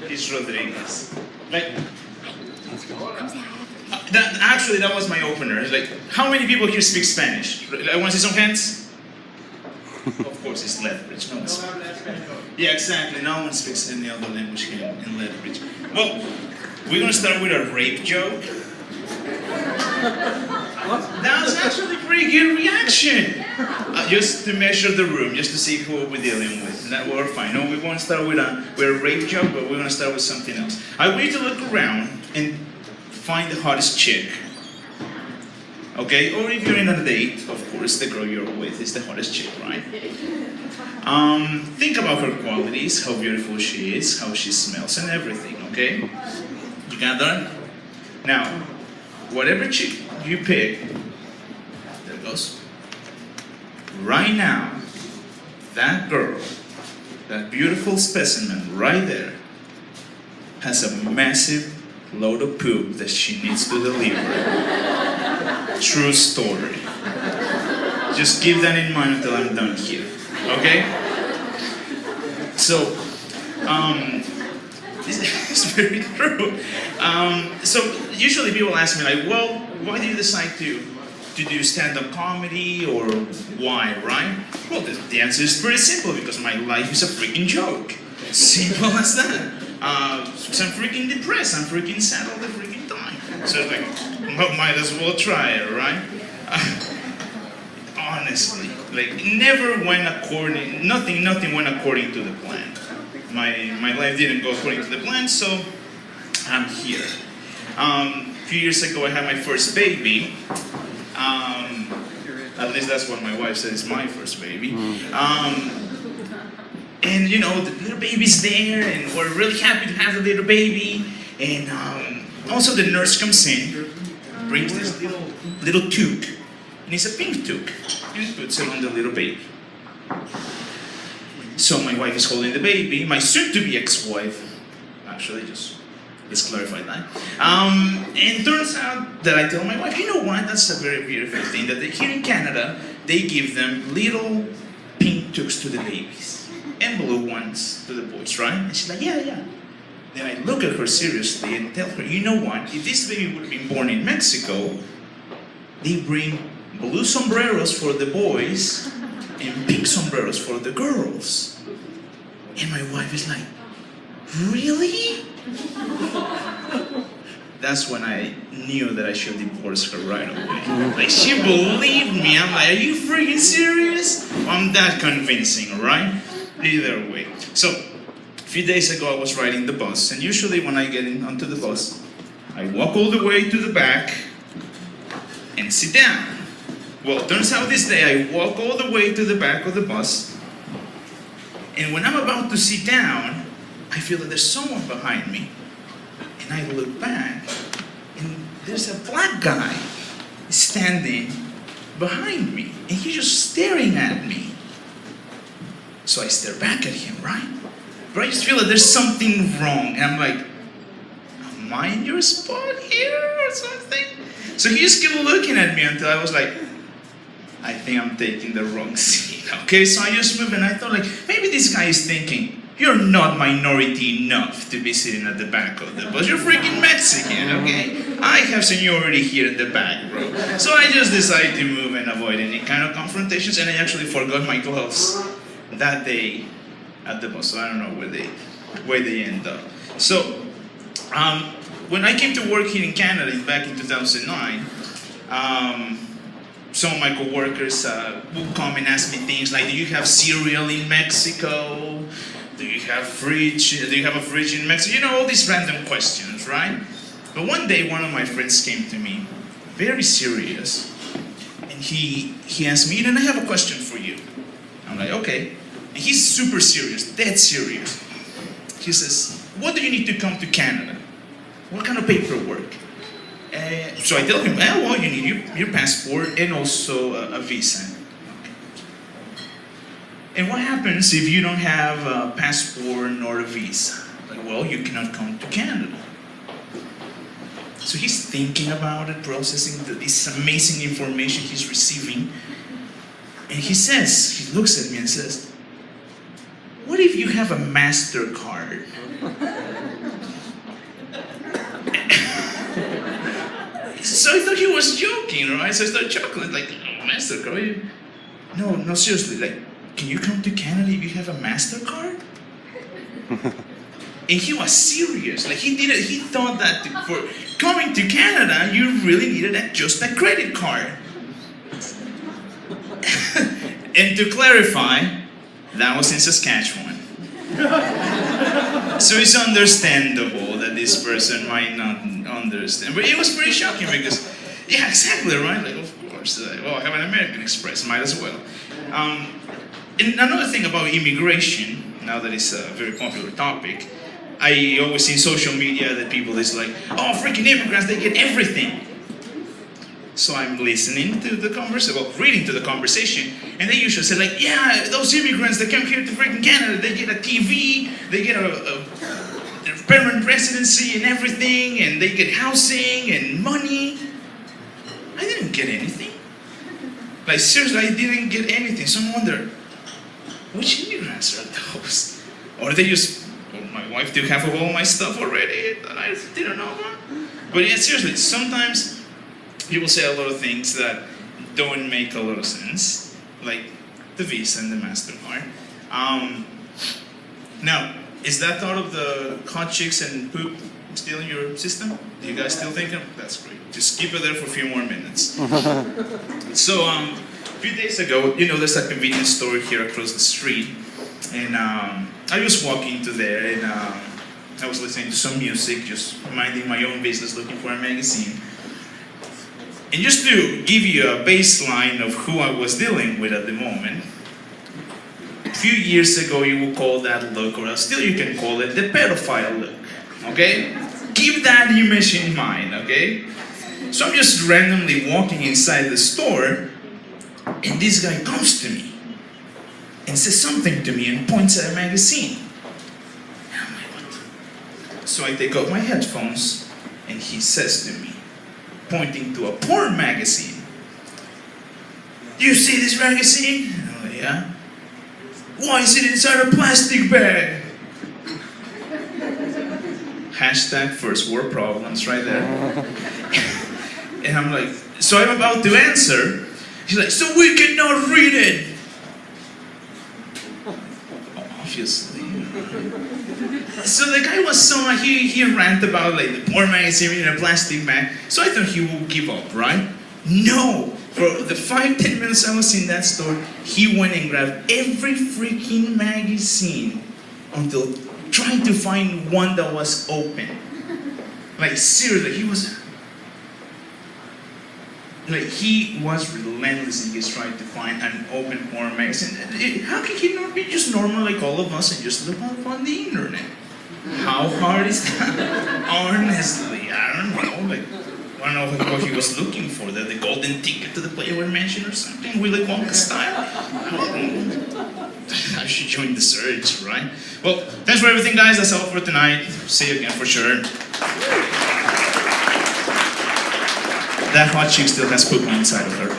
He's Rodriguez. Like, Come that was my opener. It's like, how many people here speak Spanish? I want to see some hands. Of course, it's Lethbridge. No one speaks. Yeah, exactly. No one speaks any other language here in Lethbridge. Well, we're gonna start with a rape joke. That was actually a pretty good reaction. Just to measure the room, just to see who we're dealing with. That we're fine. No, we won't start with a rape joke, but we're gonna start with something else. I want you to look around and find the hottest chick. Okay? Or if you're in a date, of course, the girl you're with is the hottest chick, right? Think about her qualities, how beautiful she is, how she smells, and everything, okay? You got that? Now, whatever chick you pick, there it goes. Right now, that girl, that beautiful specimen right there, has a massive load of poop that she needs to deliver. True story. Just keep that in mind until I'm done here, okay? So, this is very true. So usually people ask me like, well, why did you decide to do stand-up comedy, or why, right? Well, the answer is pretty simple, because my life is a freaking joke. Simple as that. So I'm freaking depressed, I'm freaking sad all the freaking time. So it's like, well, might as well try it, right? Honestly, like, never went according, nothing went according to the plan. My life didn't go according to the plan, so I'm here. A few years ago, I had my first baby. At least that's what my wife says, my first baby. And you know, the little baby's there, and we're really happy to have the little baby. And also the nurse comes in, brings this little toque, and it's a pink toque, and puts it on the little baby. So my wife is holding the baby, my soon-to-be ex-wife, actually, just let's clarify that. And it turns out that I tell my wife, you know what, that's a very beautiful thing, that here in Canada, they give them little pink toques to the babies, and blue ones to the boys, right? And she's like, yeah. Then I look at her seriously and tell her, you know what, if this baby would have been born in Mexico, they bring blue sombreros for the boys and pink sombreros for the girls. And my wife is like, really? That's when I knew that I should divorce her right away. Like, she believed me. I'm like, are you freaking serious? I'm that convincing, right? Either way. So, a few days ago I was riding the bus, and usually when I get onto the bus, I walk all the way to the back and sit down. Well, it turns out this day I walk all the way to the back of the bus, and when I'm about to sit down, I feel that there's someone behind me. And I look back, and there's a black guy standing behind me, and he's just staring at me. So I stare back at him, right? But I just feel that there's something wrong, and I'm like, am I in your spot here or something? So he just kept looking at me until I was like, I think I'm taking the wrong seat. Okay, so I just moved, and I thought, like, maybe this guy is thinking, you're not minority enough to be sitting at the back of the bus. You're freaking Mexican, okay? I have seniority here in the back, bro. So I just decided to move and avoid any kind of confrontations, and I actually forgot my gloves that day at the bus. So I don't know where they end up. So when I came to work here in Canada back in 2009, some of my coworkers would come and ask me things like, do you have cereal in Mexico? Do you have a fridge in Mexico? You know, all these random questions, right? But one day, one of my friends came to me, very serious, and he asked me, and I have a question for you. I'm like, okay. And he's super serious, dead serious. He says, what do you need to come to Canada? What kind of paperwork? So I tell him, well, you need your passport and also a visa. And what happens if you don't have a passport nor a visa? Like, well, you cannot come to Canada. So he's thinking about it, processing this amazing information he's receiving. And he looks at me and says, what if you have a MasterCard? So I thought he was joking, right? So I started chuckling, like, oh, MasterCard? No, seriously, like, can you come to Canada if you have a MasterCard? And he was serious. Like, he thought that for coming to Canada, you really needed just a credit card. And to clarify, that was in Saskatchewan. So it's understandable that this person might not understand. But it was pretty shocking because, yeah, exactly, right? Like, of course, well, I have an American Express, might as well. And another thing about immigration, now that it's a very popular topic, I always see in social media that people is like, oh, freaking immigrants, they get everything. So I'm listening to the conversation, well, reading to the conversation, and they usually say like, yeah, those immigrants that come here to freaking Canada, they get a TV, they get a permanent residency and everything, and they get housing and money. I didn't get anything. Like, seriously, I didn't get anything. So I wonder, which immigrants are those? Or they just, well, my wife took half of all my stuff already, and I didn't know about. But yeah, seriously, sometimes people say a lot of things that don't make a lot of sense, like the Visa and the MasterCard. Now, is that thought of the hot chicks and poop still in your system? Do you guys still think of? That's great. Just keep it there for a few more minutes. So, a few days ago, there's a convenience store here across the street, and I was walking to there, and I was listening to some music, just minding my own business, looking for a magazine. And just to give you a baseline of who I was dealing with at the moment, a few years ago you would call that look, or still you can call it the pedophile look, okay? Keep that image in mind, okay? So I'm just randomly walking inside the store, and this guy comes to me and says something to me and points at a magazine. And I'm like, what? So I take out my headphones, and he says to me, pointing to a porn magazine, "You see this magazine?" And I'm like, "Yeah." "Why is it inside a plastic bag?" Hashtag first world problems right there. And I'm like, so I'm about to answer. He's like, "So we cannot read it." Obviously. So the guy was he rant about like the porn magazine in a plastic bag. So I thought he would give up, right? No. For the 5-10 minutes I was in that store, he went and grabbed every freaking magazine until trying to find one that was open. Like seriously, he was relentless in his trying to find an open porn magazine. How can he not be just normal like all of us and just look up on the internet? How hard is that? Honestly, I don't know. Like, I don't know what he was looking for. The golden ticket to the Playboy Mansion or something, Willy Wonka style. I don't know. I should join the search, right? Well, thanks for everything, guys. That's all for tonight. See you again for sure. That hot chick still has poop on inside of her.